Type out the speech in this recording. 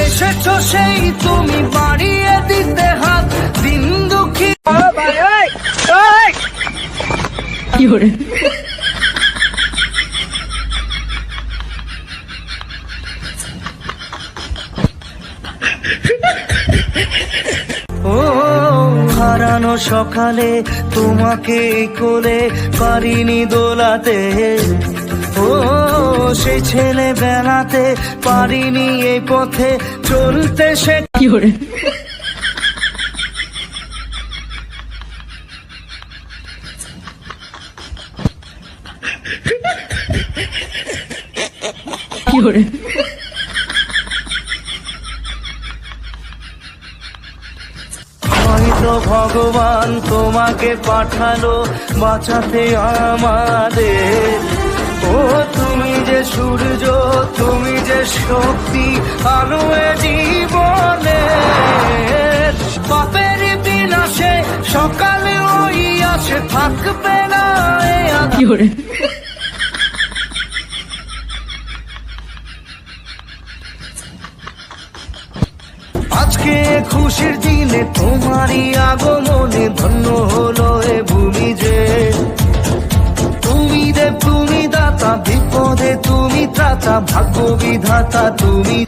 এসেছো সেই তুমি বাড়িয়ে দিতে হাত, দিন দুঃখী কি করে ও হারানো সকালে তোমাকে কোলে পারিনি দোলাতে, ও সেই ছেলে বেলাতে পারিনি এই পথে চলতে, সে কি করে কি করে হয়তো ভগবান তোমাকে পাঠালো বাঁচাতে আমাদের। ও তুমি যে সূর্য, তুমি যে শক্তি, আলো এ জীবনে। পাপের বিনাশে সকালে ওই আসে, থাকবে না এ কি করে আজকে খুশির দিনে তোমারই আগমনে ধন্য হলো এ ভূমি যে। তুমি দেব, তুমি দাতা, বিপদে তুমি ত্রাতা, ভাগ্য বিধাতা তুমি।